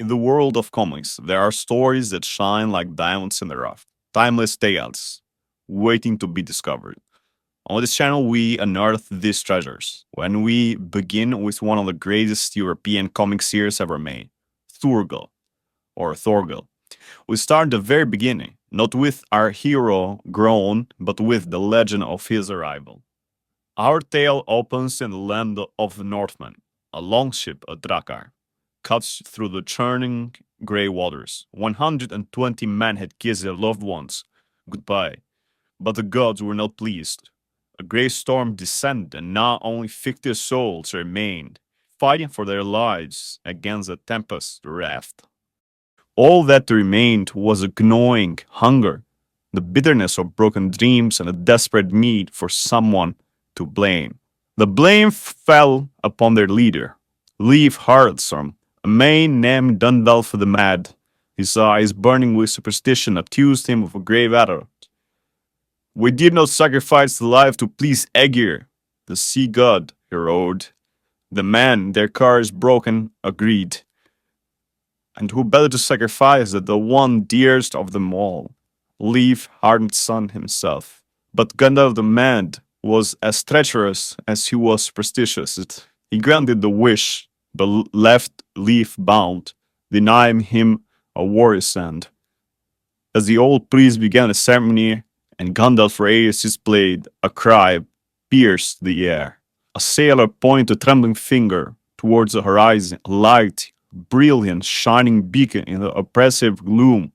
In the world of comics, there are stories that shine like diamonds in the rough, timeless tales, waiting to be discovered. On this channel, we unearth these treasures. When we begin with one of the greatest European comic series ever made, Thorgal, or Thorgal. We start at the very beginning, not with our hero grown, but with the legend of his arrival. Our tale opens in the land of the Northmen. A longship, a drakkar, cuts through the churning grey waters. 120 men had kissed their loved ones goodbye, but the gods were not pleased. A grey storm descended, and now only 50 souls remained, fighting for their lives against the tempest raft. All that remained was a gnawing hunger, the bitterness of broken dreams, and a desperate need for someone to blame. The blame fell upon their leader, Leif Haraldsson, a man named Dundalf the Mad. His eyes burning with superstition accused him of a grave error. "We did not sacrifice the life to please Aegir, the sea god," he roared. The men, their courage broken, agreed. And who better to sacrifice than the one dearest of them all, Leif Haraldsson himself? But Gandalf the Mad was as treacherous as he was superstitious. He granted the wish, but left Leif bound, denying him a warrior's end. As the old priest began the ceremony and Gandalf raised his blade, a cry pierced the air. A sailor pointed a trembling finger towards the horizon, a light, brilliant, shining beacon in the oppressive gloom.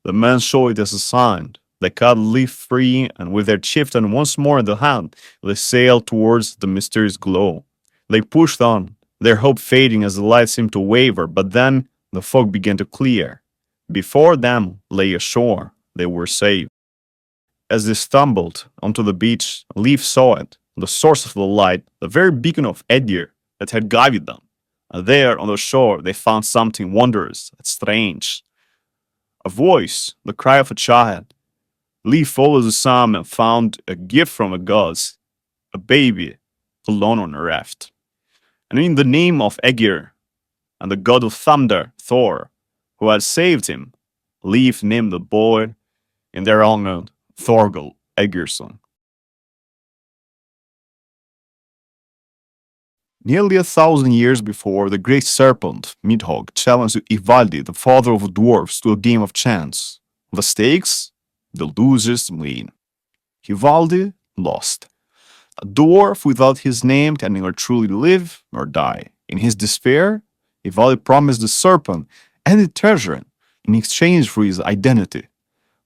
The men saw it as a sign. They cut Leif free, and with their chieftain once more in the hand, they sailed towards the mysterious glow. They pushed on, their hope fading as the light seemed to waver, but then the fog began to clear. Before them lay a shore. They were saved. As they stumbled onto the beach, Leif saw it, the source of the light, the very beacon of Aegir that had guided them. And there on the shore they found something wondrous and strange. A voice, the cry of a child. Leif followed the sound and found a gift from the gods, a baby, alone on a raft. And in the name of Aegir and the god of thunder, Thor, who had saved him, Leif named the boy in their honor Thorgal Aegirson. Nearly 1,000 years before, the great serpent, Midhogg, challenged Ivaldi, the father of dwarfs, to a game of chance. The stakes? The losers win. Ivaldi lost. A dwarf without his name can neither truly live nor die. In his despair, Ivaldi promised the serpent any treasure in exchange for his identity.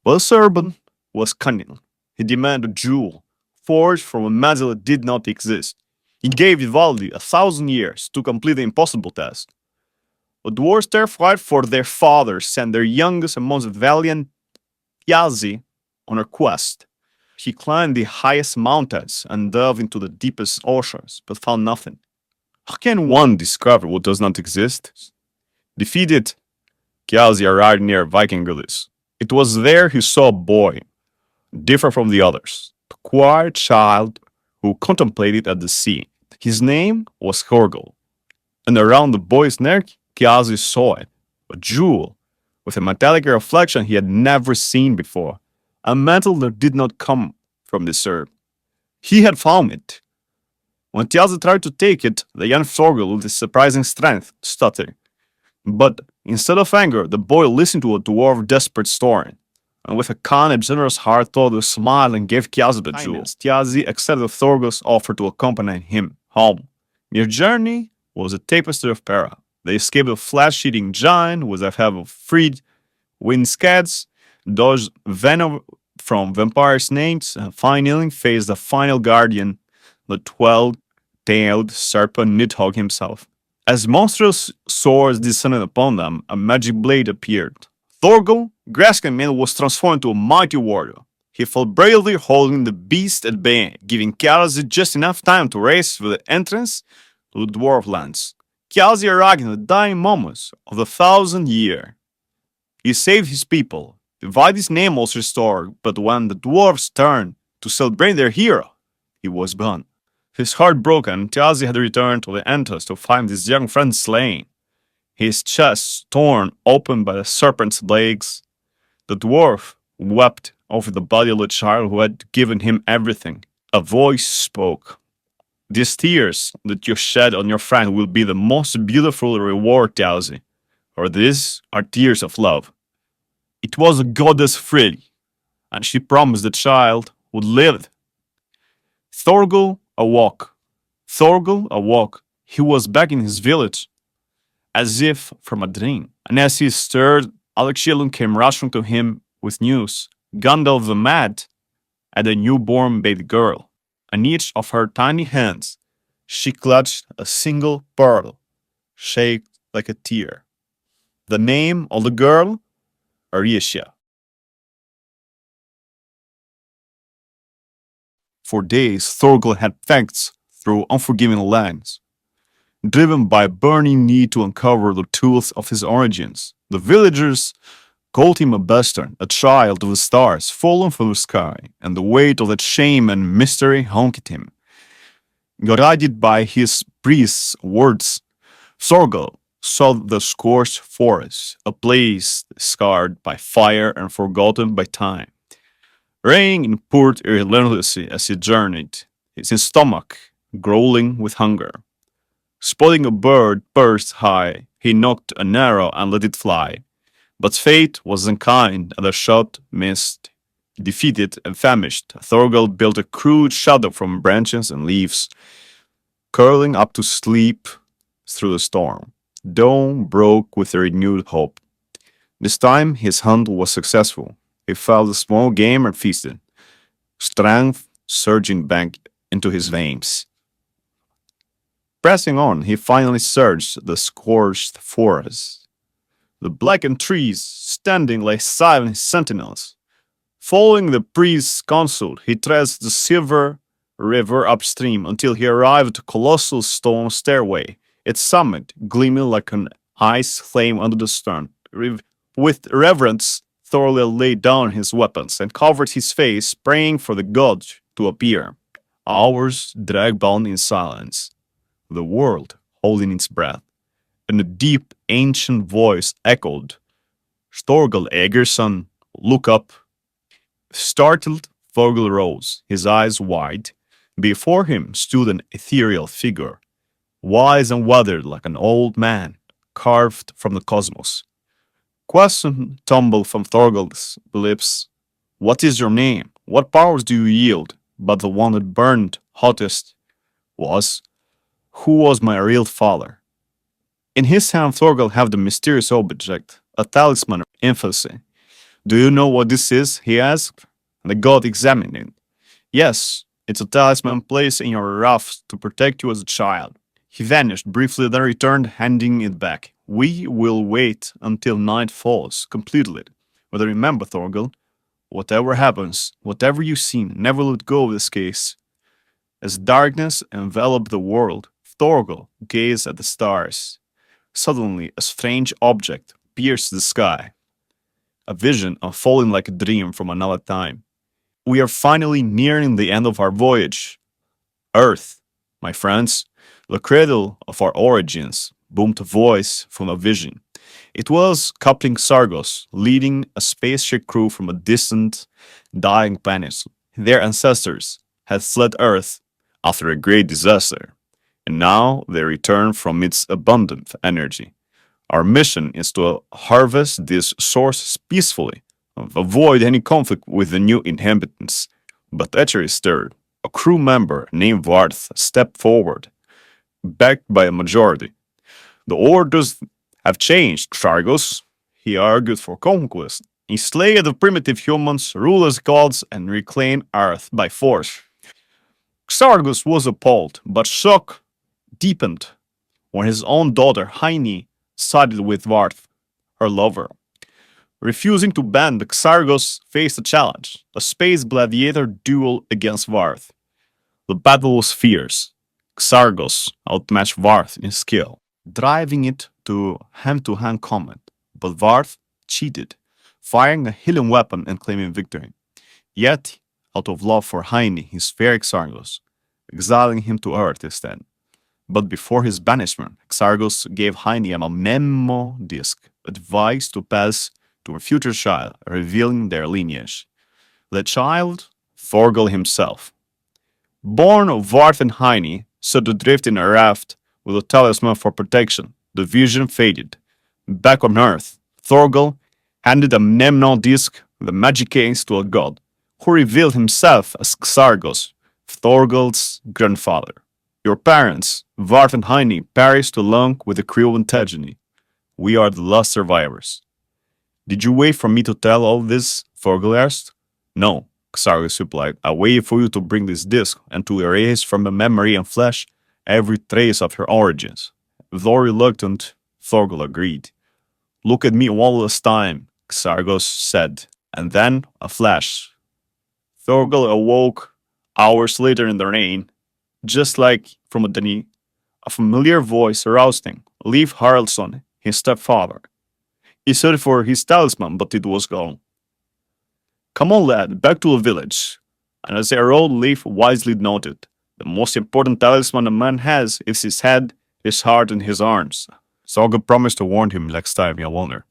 But the serpent was cunning. He demanded a jewel, forged from a metal that did not exist. He gave Ivaldi 1,000 years to complete the impossible task. The dwarves, terrified for their father, sent their youngest and most valiant Thiazi on a quest. He climbed the highest mountains and dove into the deepest oceans, but found nothing. How can one discover what does not exist? Defeated, Thiazi arrived near Viking village. It was there he saw a boy, different from the others, a quiet child who contemplated at the sea. His name was Thorgal, and around the boy's neck, Thiazi saw it, a jewel with a metallic reflection he had never seen before, a metal that did not come from this earth. He had found it. When Thiazi tried to take it, the young Thorgal, with his surprising strength, stuttered. But instead of anger, the boy listened to a dwarf's desperate story, and with a kind and generous heart, Thorgal smiled and gave Thiazi the jewel. Thiazi accepted Thorgal's offer to accompany him home. Their journey was a tapestry of peril. They escaped a flesh-eating giant with a head of freed wind scads, dodged venom from vampire snakes, and finally faced the final guardian, the 12-tailed serpent Nidhogg himself. As monstrous swords descended upon them, a magic blade appeared. Thorgal, grasping it, was transformed into a mighty warrior. He fell bravely, holding the beast at bay, giving Thiazi just enough time to race through the entrance to the dwarf lands. Thiazi arrived in the dying moments of the 1,000th year. He saved his people. Ivaldi's name was restored, but when the dwarves turned to celebrate their hero, he was gone. His heart broken, Thiazi had returned to the entrance to find his young friend slain. his chest torn open by the serpent's legs. The dwarf wept over the body of the child who had given him everything. A voice spoke. These tears that you shed on your friend will be the most beautiful reward, Tausi, for these are tears of love. It was a goddess Frigg, and she promised the child would live. Thorgal awoke. Thorgal awoke. He was back in his village, as if from a dream. And as he stirred, Alexilum came rushing to him with news. Gandalf the Mad had a newborn baby girl. In each of her tiny hands, she clutched a single pearl, shaped like a tear. The name of the girl? Aricia. For days, Thorgal had facts through unforgiving lines, driven by a burning need to uncover the truth of his origins. The villagers called him a bastard, a child of the stars, fallen from the sky, and the weight of that shame and mystery haunted him. Guided by his priest's words, Thorgal saw the scorched forest, a place scarred by fire and forgotten by time. Rain and poured relentlessly as he journeyed, his stomach growling with hunger. Spotting a bird perched high, he nocked an arrow and let it fly. But fate was unkind, and the shot missed. Defeated and famished, Thorgal built a crude shadow from branches and leaves, curling up to sleep through the storm. Dawn broke with a renewed hope. This time his hunt was successful. He felled a small game and feasted, strength surging back into his veins. Pressing on, he finally searched the scorched forest. The blackened trees standing like silent sentinels. Following the priest's counsel, he traced the silver river upstream until he arrived at a colossal stone stairway, its summit gleaming like an ice flame under the stone. With reverence, Thorgal laid down his weapons and covered his face, praying for the god to appear. Hours dragged on in silence, the world holding its breath, and a deep, ancient voice echoed, Thorgal Egerson, look up. Startled, Thorgal rose, his eyes wide. Before him stood an ethereal figure, wise and weathered like an old man, carved from the cosmos. Question tumbled from Thorgal's lips. What is your name? What powers do you yield? But the one that burned hottest was, who was my real father? In his hand, Thorgal held a mysterious object, a talisman of infancy. Do you know what this is? He asked. And the god examined it. Yes, it's a talisman placed in your ruffs to protect you as a child. He vanished briefly, then returned, handing it back. We will wait until night falls, completed it. But remember, Thorgal, whatever happens, whatever you see, never let go of this case. As darkness enveloped the world, Thorgal gazed at the stars. Suddenly, a strange object pierced the sky. A vision unfolding like a dream from another time. We are finally nearing the end of our voyage. Earth, my friends, the cradle of our origins, boomed a voice from a vision. It was Captain Sargos, leading a spaceship crew from a distant, dying planet. Their ancestors had fled Earth after a great disaster, and now they return from its abundant energy. Our mission is to harvest these sources peacefully, avoid any conflict with the new inhabitants. But treachery stirred. A crew member named Varth stepped forward, backed by a majority. The orders have changed, Sargos. He argued for conquest. Enslave the primitive humans, rule as gods, and reclaim Earth by force. Sargos was appalled, but shock deepened when his own daughter, Heine, sided with Varth, her lover. Refusing to bend, Xargos faced a challenge, a space gladiator duel against Varth. The battle was fierce. Xargos outmatched Varth in skill, driving it to hand-to-hand combat, but Varth cheated, firing a healing weapon and claiming victory. Yet, out of love for Heine, he spared Xargos, exiling him to Earth instead. But before his banishment, Xargos gave Heine a memo disc, advice to pass to a future child, revealing their lineage. The child, Thorgal himself. Born of Vart and Heine, set adrift in a raft with a talisman for protection, the vision faded. Back on Earth, Thorgal handed a Memnon disc, the magic case, to a god, who revealed himself as Xargos, Thorgal's grandfather. Your parents, Vart and Heine, perished along with the crew and Tejani. We are the last survivors. Did you wait for me to tell all this? Thorgal asked. No, Xargos replied. I waited for you to bring this disc and to erase from the memory and flesh every trace of your origins. Though reluctant, Thorgal agreed. Look at me one last time, Xargos said, and then a flash. Thorgal awoke hours later in the rain, just like from a Dani. A familiar voice aroused him. Leif Haraldsson, his stepfather. He searched for his talisman, but it was gone. Come on, lad, back to the village. And as they rode, Leif wisely noted, the most important talisman a man has is his head, his heart, and his arms. Thorgal promised to warn him next time he wandered.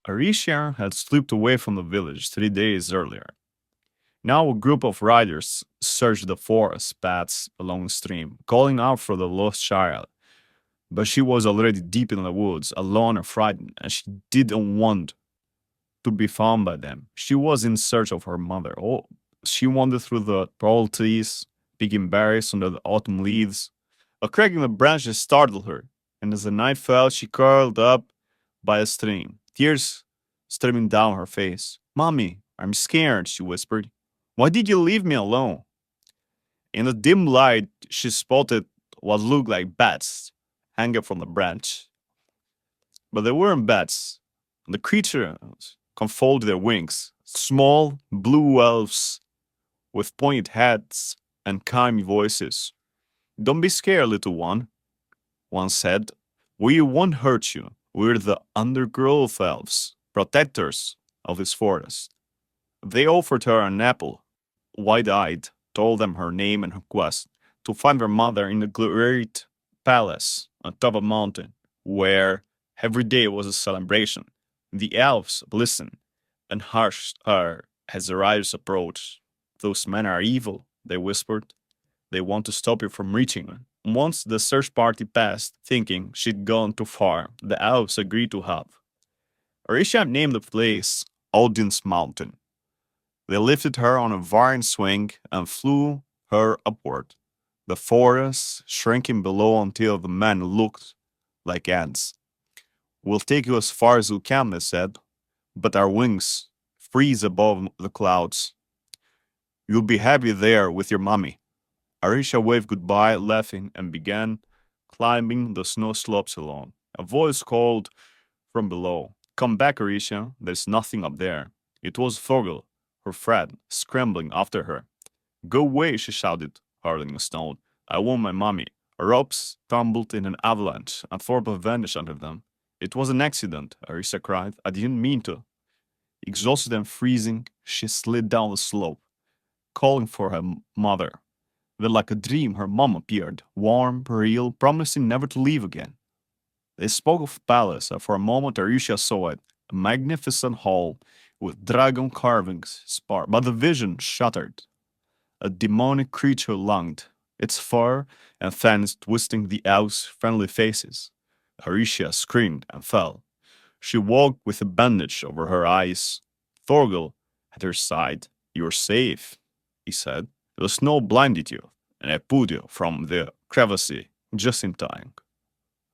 Arisha had slipped away from the village 3 days earlier. Now a group of riders searched the forest paths along the stream, calling out for the lost child. But she was already deep in the woods, alone and frightened, and she didn't want to be found by them. She was in search of her mother. Oh, she wandered through the tall trees, picking berries under the autumn leaves. A crack in the branches startled her, and as the night fell, she curled up by a stream, tears streaming down her face. Mommy, I'm scared, she whispered. Why did you leave me alone? In the dim light, she spotted what looked like bats hanging from the branch. But they weren't bats. The creatures unfolded their wings, small blue elves with pointed heads and kind voices. Don't be scared, little one said. We won't hurt you. We're the undergrowth elves, protectors of this forest. They offered her an apple, wide-eyed, told them her name and her quest, to find her mother in the great palace on top of a mountain, where every day was a celebration. The elves listened and hushed her as the riders approached. Those men are evil, they whispered. They want to stop you from reaching her. Once the search party passed, thinking she'd gone too far, the elves agreed to help. Orisha named the place Odin's Mountain. They lifted her on a vine swing and flew her upward, the forest shrinking below until the men looked like ants. We'll take you as far as we can, they said, but our wings freeze above the clouds. You'll be happy there with your mummy. Arisha waved goodbye, laughing, and began climbing the snow slopes alone. A voice called from below, Come back, Arisha, there's nothing up there. It was Thorgal, her friend, scrambling after her. Go away, she shouted, hurling a stone. I want my mummy. Ropes tumbled in an avalanche, and Thorgal vanished under them. It was an accident, Arisa cried. I didn't mean to. Exhausted and freezing, she slid down the slope, calling for her mother. Then, like a dream, her mom appeared, warm, real, promising never to leave again. They spoke of palace, and for a moment Arusha saw it, a magnificent hall with dragon carvings spark. But the vision shattered. A demonic creature lunged, its fur and fangs twisting the elves' friendly faces. Horatia screamed and fell. She walked with a bandage over her eyes. Thorgal at her side. You're safe, he said. The snow blinded you, and I pulled you from the crevice just in time.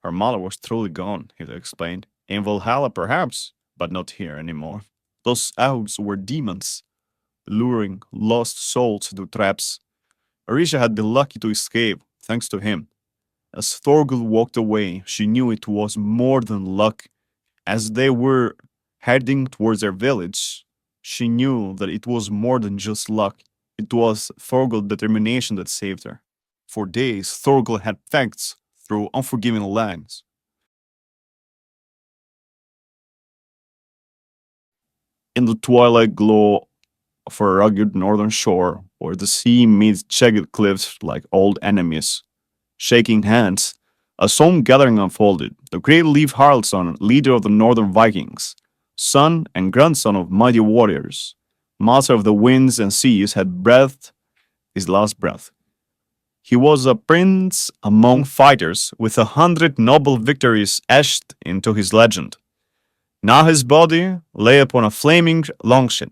Her mother was truly gone, he explained. In Valhalla, perhaps, but not here anymore. Those elves were demons, luring lost souls into traps. Arisha had been lucky to escape, thanks to him. As Thorgal walked away, she knew it was more than luck. As they were heading towards their village, she knew that it was more than just luck. It was Thorgal's determination that saved her. For days, Thorgal had facts through unforgiving lands. In the twilight glow of a rugged northern shore, where the sea meets jagged cliffs like old enemies. Shaking hands, a solemn gathering unfolded. The great Leif Haraldsson, leader of the northern Vikings, son and grandson of mighty warriors, master of the winds and seas, had breathed his last breath. He was a prince among fighters, with 100 noble victories etched into his legend. Now his body lay upon a flaming longship,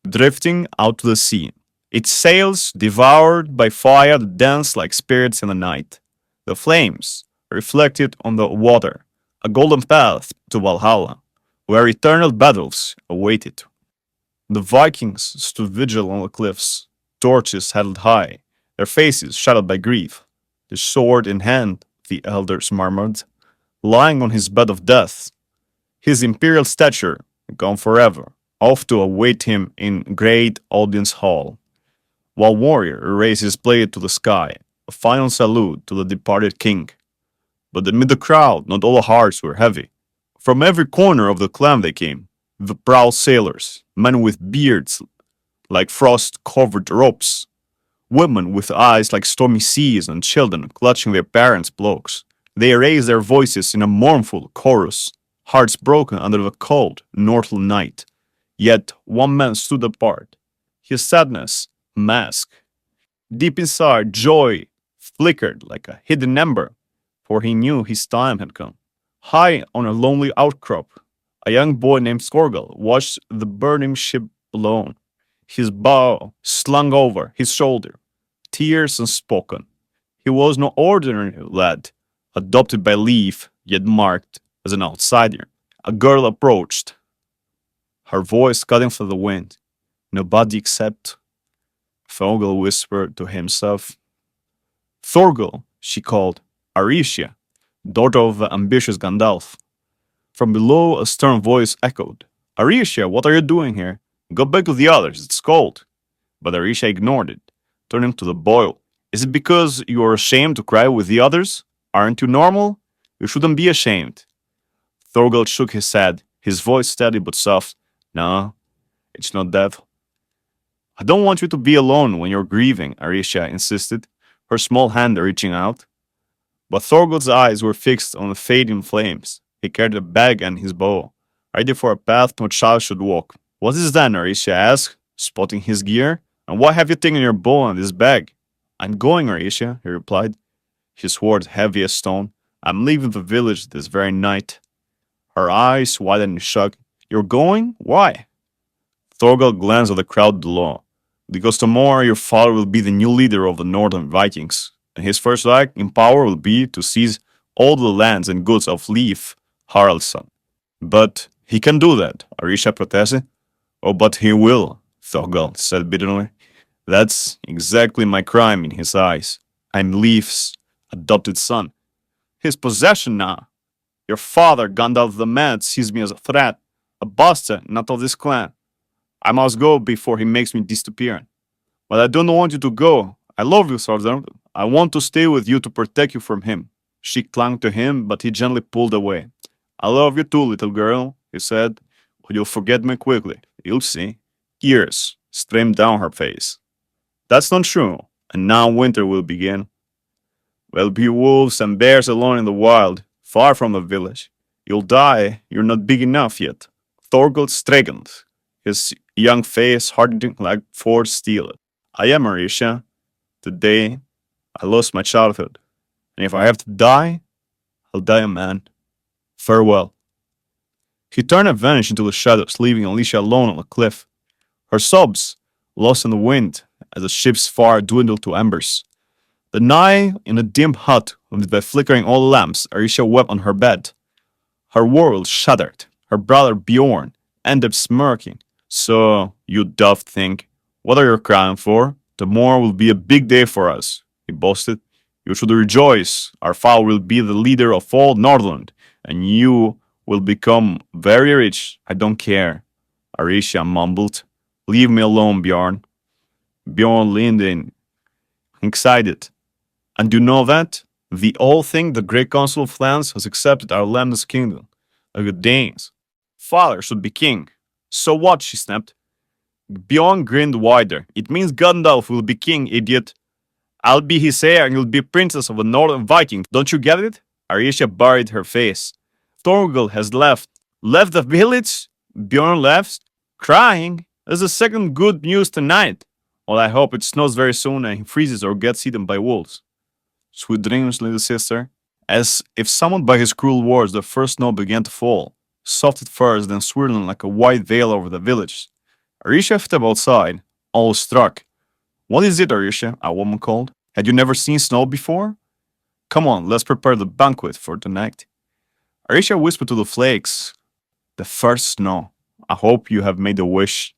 drifting out to the sea. Its sails, devoured by fire, danced like spirits in the night. The flames reflected on the water, a golden path to Valhalla, where eternal battles awaited. The Vikings stood vigil on the cliffs, torches held high, their faces shadowed by grief. The sword in hand, the elders murmured, lying on his bed of death, his imperial stature gone forever, off to await him in great audience hall, while warrior raised his blade to the sky, a final salute to the departed king. But amid the crowd, not all hearts were heavy. From every corner of the clan they came, the proud sailors, men with beards like frost-covered ropes, women with eyes like stormy seas, and children clutching their parents' cloaks. They raised their voices in a mournful chorus, hearts broken under the cold northern night. Yet one man stood apart, his sadness masked. Deep inside, joy flickered like a hidden ember, for he knew his time had come. High on a lonely outcrop, a young boy named Thorgal watched the burning ship alone, his bow slung over his shoulder, tears unspoken. He was no ordinary lad, adopted by Leif, yet marked as an outsider. A girl approached, her voice cutting through the wind. Nobody except Thorgal whispered to himself. Thorgal, she called, Aricia, daughter of the ambitious Gandalf. From below, a stern voice echoed. Aricia, what are you doing here? Go back to the others, it's cold. But Aricia ignored it, turning to the boy. Is it because you are ashamed to cry with the others? Aren't you normal? You shouldn't be ashamed. Thorgal shook his head, his voice steady but soft. No, it's not that. I don't want you to be alone when you're grieving, Aricia insisted, her small hand reaching out. But Thorgal's eyes were fixed on the fading flames. He carried a bag and his bow, ready for a path no child should walk. What is that? Aricia asked, spotting his gear. And why have you taken your bow and this bag? I'm going, Aricia, he replied, his words heavy as stone. I'm leaving the village this very night. Her eyes widened in shock. You're going? Why? Thorgal glanced at the crowd below. Because tomorrow your father will be the new leader of the northern Vikings, and his first act in power will be to seize all the lands and goods of Leif Haraldsson. But he can do that, Aricia protested. Oh, but he will, Thorgal said bitterly. That's exactly my crime in his eyes. I'm Leif's adopted son. His possession now. Your father, Gandalf the Mad, sees me as a threat, a bastard not of this clan. I must go before he makes me disappear. But I don't want you to go. I love you, Thorgal. I want to stay with you to protect you from him. She clung to him, but he gently pulled away. I love you too, little girl, he said. But you'll forget me quickly. You'll see. Tears streamed down her face. That's not true. And now winter will begin. There'll be wolves and bears alone in the wild, far from the village. You'll die. You're not big enough yet. Thorgal straightened, his young face hardening like forged steel. I am Aricia. Today, I lost my childhood. And if I have to die, I'll die a man. Farewell. He turned and vanished into the shadows, leaving Alicia alone on the cliff. Her sobs lost in the wind as the ship's fire dwindled to embers. The night, in a dim hut lit by flickering oil lamps, Aricia wept on her bed. Her world shuddered. Her brother Bjorn ended up smirking. So, you daft thing, what are you crying for? Tomorrow will be a big day for us, he boasted. You should rejoice. Our father will be the leader of all Northland, and you will become very rich. I don't care, Aricia mumbled. Leave me alone, Bjorn. Bjorn leaned in, excited. And you know that? The old thing, the Great Council of Clans, has accepted our land as kingdom. A good Danes. Father should be king. So what? She snapped. Bjorn grinned wider. It means Gandalf will be king, idiot. I'll be his heir and you'll be princess of the northern Vikings. Don't you get it? Arisha buried her face. Thorgal has left. Left the village? Bjorn left, crying. There's a second good news tonight. Well, I hope it snows very soon and he freezes or gets eaten by wolves. Sweet dreams, little sister. As if summoned by his cruel words, the first snow began to fall, soft at first, then swirling like a white veil over the village. Arisha stepped outside, all struck. What is it, Arisha? A woman called. Had you never seen snow before? Come on, let's prepare the banquet for tonight. Arisha whispered to the flakes, the first snow. I hope you have made a wish.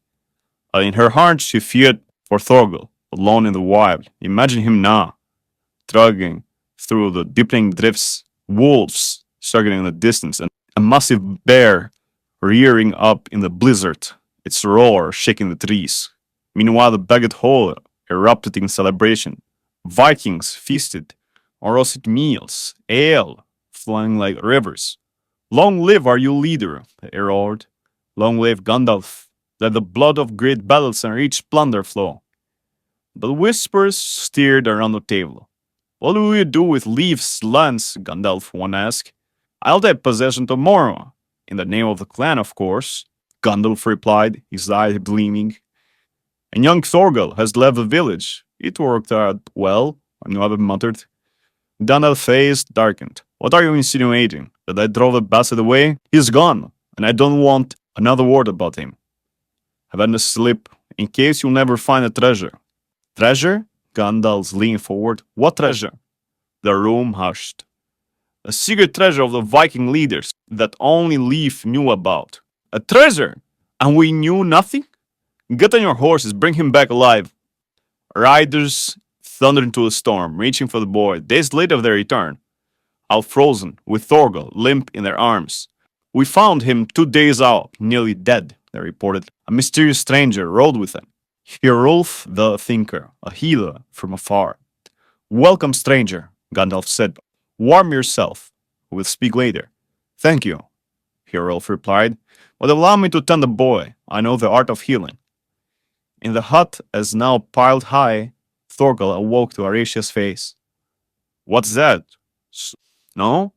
In her heart, she feared for Thorgal, alone in the wild. Imagine him now, trudging through the deepening drifts, wolves struggling in the distance, and a massive bear rearing up in the blizzard, its roar shaking the trees. Meanwhile, the bagged hall erupted in celebration. Vikings feasted on roasted meals, ale flowing like rivers. Long live our new leader, they roared. Long live Gandalf. Let the blood of great battles and rich plunder flow. The whispers stirred around the table. What will you do with Leaf's lands? Gandalf one asked. I'll take possession tomorrow. In the name of the clan, of course, Gandalf replied, his eyes gleaming. And young Thorgal has left the village. It worked out well, another muttered. Gandalf's face darkened. What are you insinuating? That I drove the bastard away? He's gone, and I don't want another word about him. Have had a slip, in case you'll never find a treasure. Treasure? Gandalf leaned forward. What treasure? The room hushed. A secret treasure of the Viking leaders that only Leaf knew about. A treasure? And we knew nothing? Get on your horses, bring him back alive. Riders thundered into a storm, reaching for the boy. Days later they returned, all frozen, with Thorgal limp in their arms. We found him 2 days out, nearly dead, they reported. A mysterious stranger rode with them. Hrolf the Thinker, a healer from afar. Welcome, stranger, Gandalf said. Warm yourself. We'll speak later. Thank you, Hrolf replied. But allow me to tend the boy. I know the art of healing. In the hut, as now piled high, Thorgal awoke to Arisha's face. What's that? No?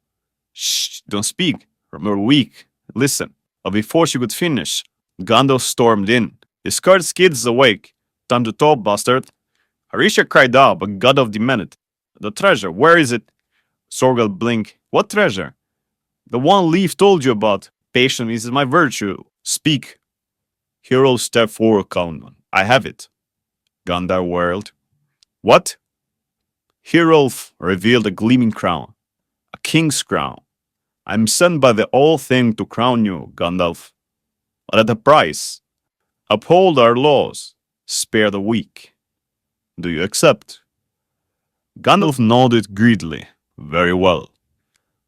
Shh, don't speak. You're weak. Listen. But before she could finish, Gandalf stormed in. The scared skid's awake. Time to talk, bastard. Arisha cried out, but Gandalf demanded. The treasure, where is it? Thorgal blinked. What treasure? The one Leaf told you about. Patience is my virtue. Speak. Hero stepped forward calmly. I have it. Gandalf whirled. What? Hrolf revealed a gleaming crown. A king's crown. I'm sent by the All Thing to crown you, Gandalf. But at a price. Uphold our laws. Spare the weak. Do you accept? Gandalf nodded greedily. Very well.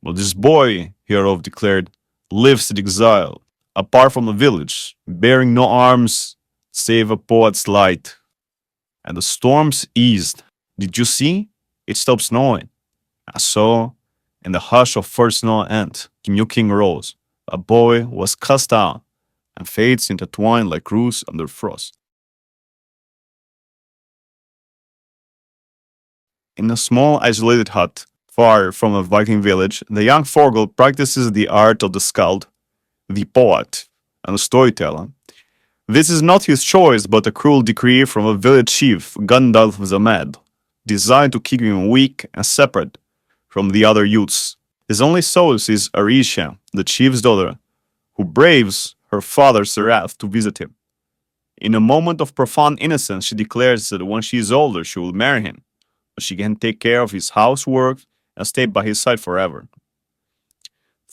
But this boy, Hrolf declared, lives in exile, apart from the village, bearing no arms save a poet's light. And the storms eased. Did you see? It stopped snowing. I saw, in the hush of first snow end, the new king rose. A boy was cast out, and fates intertwined like roots under frost. In a small, isolated hut, far from a Viking village, the young Thorgal practices the art of the skald, the poet, and the storyteller. This is not his choice, but a cruel decree from a village chief, Gandalf the Mad, designed to keep him weak and separate from the other youths. His only solace is Arisha, the chief's daughter, who braves her father's wrath to visit him. In a moment of profound innocence, she declares that when she is older, she will marry him, but she can take care of his housework and stay by his side forever.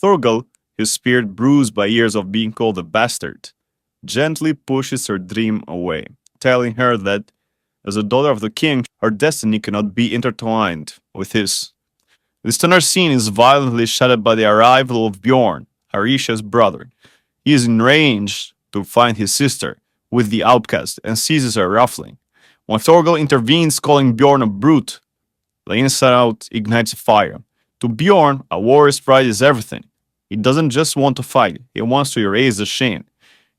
Thorgal, his spirit bruised by years of being called a bastard, gently pushes her dream away, telling her that, as a daughter of the king, her destiny cannot be intertwined with his. This tender scene is violently shattered by the arrival of Bjorn, Arisha's brother. He is enraged to find his sister with the outcast and seizes her roughly. When Thorgal intervenes, calling Bjorn a brute, the inside out ignites a fire. To Bjorn, a warrior's pride is everything. He doesn't just want to fight, he wants to erase the shame.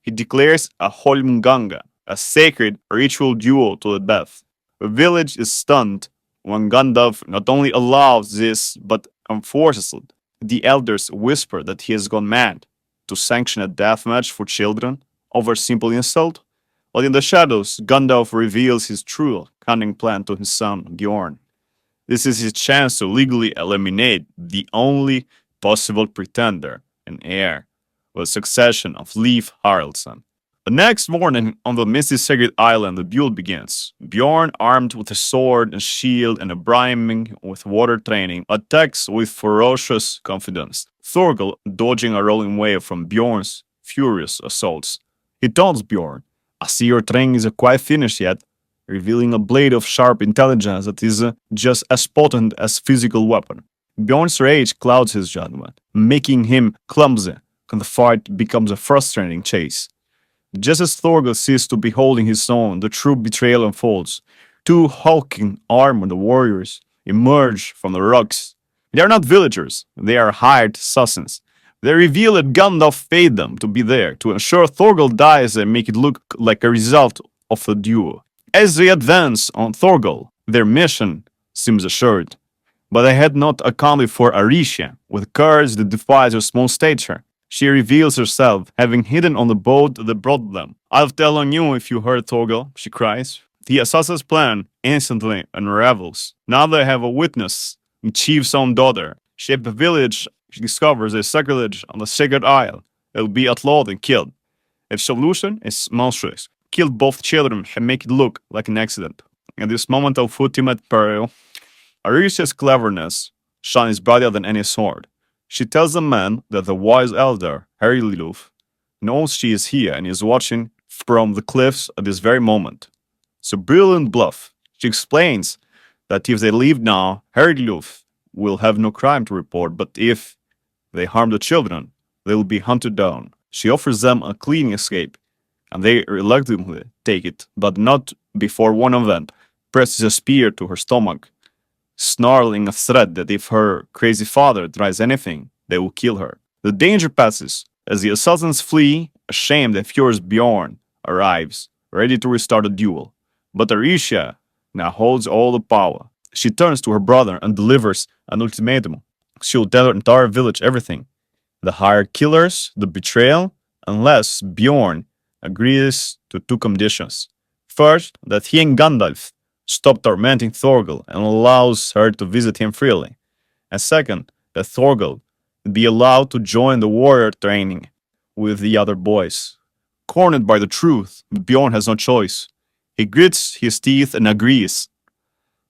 He declares a Holmganga, a sacred ritual duel to the death. The village is stunned when Gandalf not only allows this but enforces it. The elders whisper that he has gone mad to sanction a death match for children over simple insult. But in the shadows, Gandalf reveals his true cunning plan to his son Bjorn. This is his chance to legally eliminate the only possible pretender and heir with succession of Leif Haraldsson. The next morning, on the misty sacred island, the duel begins. Bjorn, armed with a sword and shield and a brimming with water training, attacks with ferocious confidence. Thorgal, dodging a rolling wave from Bjorn's furious assaults. He taunts Bjorn, "I see your training isn't quite finished yet," revealing a blade of sharp intelligence that is just as potent as physical weapon. Bjorn's rage clouds his judgment, making him clumsy, and the fight becomes a frustrating chase. Just as Thorgal ceases to be holding his own, the true betrayal unfolds. Two hulking armored warriors emerge from the rocks. They are not villagers, they are hired assassins. They reveal that Gandalf paid them to be there to ensure Thorgal dies and make it look like a result of the duel. As they advance on Thorgal, their mission seems assured. But they had not accounted for Aricia, with courage that defies her small stature. She reveals herself, having hidden on the boat that brought them. "I'll tell on you if you hurt Thorgal," she cries. The assassin's plan instantly unravels. Now they have a witness, the chief's own daughter. Shape a village, she discovers a sacrilege on the sacred isle. It'll be outlawed and killed. Its solution is monstrous. Kill both children and make it look like an accident. In this moment of ultimate peril, Aricia's cleverness shines brighter than any sword. She tells the man that the wise elder, Harry Liluf, knows she is here and is watching from the cliffs at this very moment. It's a brilliant bluff. She explains that if they leave now, Harry Liluf will have no crime to report, but if they harm the children, they will be hunted down. She offers them a clean escape, and they reluctantly take it, but not before one of them presses a spear to her stomach, snarling a threat that if her crazy father tries anything, they will kill her. The danger passes as the assassins flee. Ashamed and furious Bjorn arrives, ready to restart the duel. But Aricia now holds all the power. She turns to her brother and delivers an ultimatum. She'll tell her entire village everything: the hired killers, the betrayal, unless Bjorn agrees to two conditions. First, that he and Gandalf stop tormenting Thorgal and allows her to visit him freely. And second, that Thorgal be allowed to join the warrior training with the other boys. Cornered by the truth, Bjorn has no choice. He grits his teeth and agrees.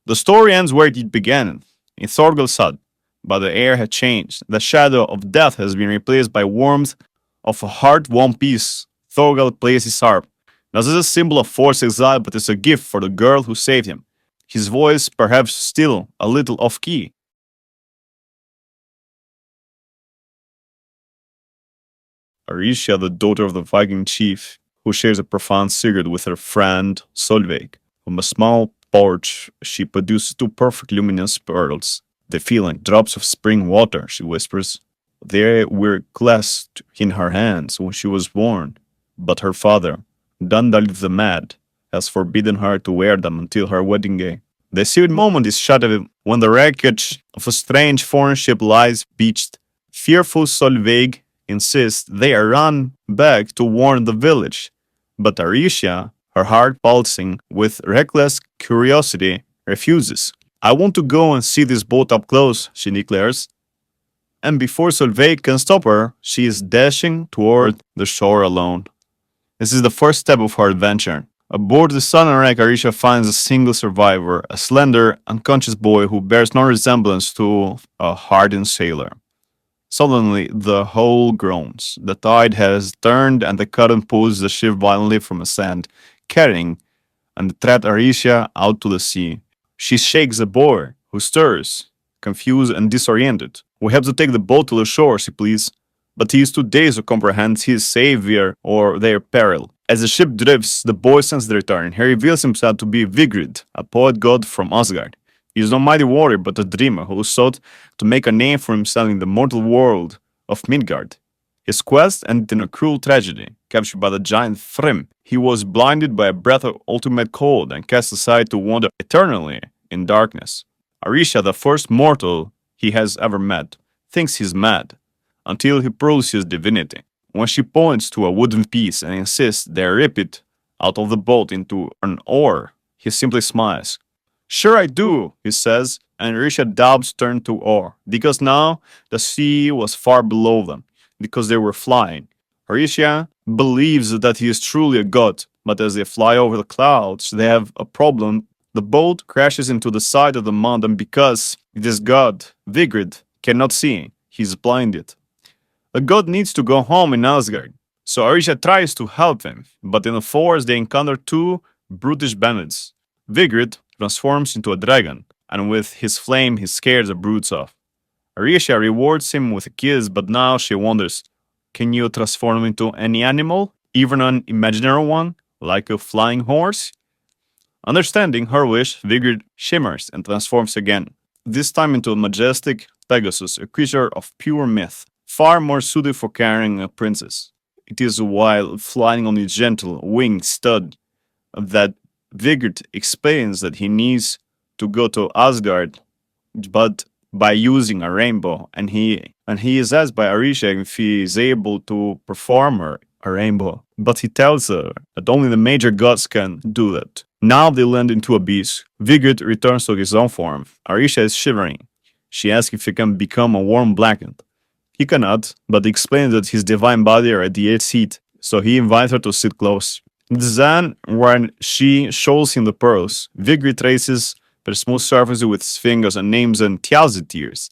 The story ends where it began, in Thorgal's hut, but the air had changed. The shadow of death has been replaced by warmth of a heart-won peace. Thorgal plays his harp. This is a symbol of forced exile, but it's a gift for the girl who saved him. His voice, perhaps still a little off-key. Aricia, the daughter of the Viking chief, who shares a profound secret with her friend Solveig. From a small porch, she produces two perfect luminous pearls. They feel like drops of spring water, she whispers. They were clasped in her hands when she was born, but her father, Dundalf the Mad, has forbidden her to wear them until her wedding day. The seared moment is shattered when the wreckage of a strange foreign ship lies beached. Fearful Solveig insists they run back to warn the village, but Aricia, her heart pulsing with reckless curiosity, refuses. "I want to go and see this boat up close," she declares. And before Solveig can stop her, she is dashing toward the shore alone. This is the first step of her adventure. Aboard the Southern wreck, Aricia finds a single survivor, a slender, unconscious boy who bears no resemblance to a hardened sailor. Suddenly, the hull groans. The tide has turned and the current pulls the ship violently from a sand, carrying and threat Aricia out to the sea. She shakes the boy, who stirs, confused and disoriented. "We have to take the boat to the shore," she pleads. But he is too dazed to comprehend his savior or their peril. As the ship drifts, the boy senses the return. He reveals himself to be Vigrid, a poet god from Asgard. He is no mighty warrior, but a dreamer who sought to make a name for himself in the mortal world of Midgard. His quest ended in a cruel tragedy, captured by the giant Thrym. He was blinded by a breath of ultimate cold and cast aside to wander eternally in darkness. Arisha, the first mortal he has ever met, thinks he's mad, until he proves his divinity. When she points to a wooden piece and insists they rip it out of the boat into an oar, he simply smiles. Sure I do, he says, and Risha's doubts turn to awe, because now the sea was far below them, because they were flying. Horatia believes that he is truly a god, but as they fly over the clouds, they have a problem. The boat crashes into the side of the mountain because this god, Vigrid, cannot see. He's blinded. The god needs to go home in Asgard, so Arisha tries to help him, but in the forest they encounter two brutish bandits. Vigrid transforms into a dragon, and with his flame he scares the brutes off. Arisha rewards him with a kiss, but now she wonders, can you transform into any animal, even an imaginary one, like a flying horse? Understanding her wish, Vigrid shimmers and transforms again, this time into a majestic Pegasus, a creature of pure myth, far more suited for carrying a princess. It is while flying on its gentle winged stud that Vigrid explains that he needs to go to Asgard, but by using a rainbow, and he is asked by Arisha if he is able to perform her a rainbow, but he tells her that only the major gods can do that. Now they land into a beast. Vigrid returns to his own form. Arisha is shivering. She asks if he can become a warm blanket. He cannot, but explains that his divine body are at the edge seat, so he invites her to sit close. Then, when she shows him the pearls, Vigrid traces their smooth surface with his fingers and names them Thialzi tears.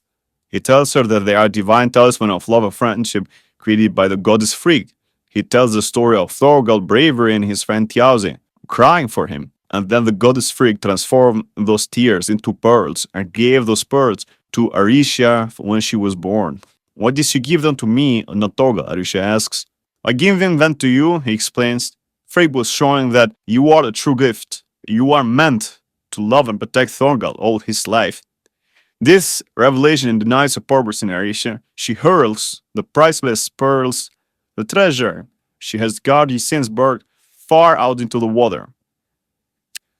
He tells her that they are divine talisman of love and friendship created by the goddess Frigg. He tells the story of Thorgal bravery and his friend Thialzi, crying for him. And then the goddess Frigg transformed those tears into pearls and gave those pearls to Arisha when she was born. Why did you give them to me, not Thorgal? Arisha asks. By giving them to you, he explains, Frigg was showing that you are a true gift. You are meant to love and protect Thorgal all his life. This revelation denies a purpose in Arisha. She hurls the priceless pearls, the treasure she has guarded since birth, far out into the water.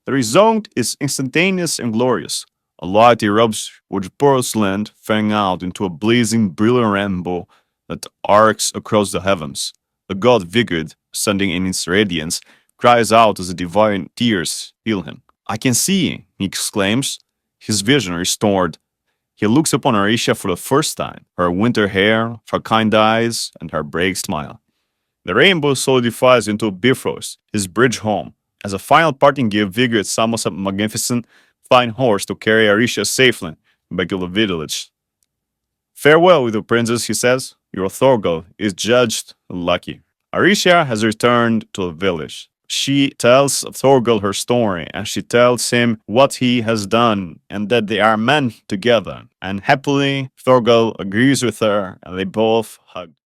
The result is instantaneous and glorious. A light erupts where the pearls land, fanning out into a blazing, brilliant rainbow that arcs across the heavens. The god Vigrid, standing in its radiance, cries out as the divine tears heal him. I can see, he exclaims, his vision restored. He looks upon Arisha for the first time, her winter hair, her kind eyes, and her brave smile. The rainbow solidifies into Bifrost, his bridge home. As a final parting gift, Vigrid summons a magnificent flying horse to carry Arisha safely back to the village. Farewell, little princess, he says. Your Thorgal is judged lucky. Arisha has returned to the village. She tells Thorgal her story, and she tells him what he has done and that they are meant together. And happily, Thorgal agrees with her, and they both hug.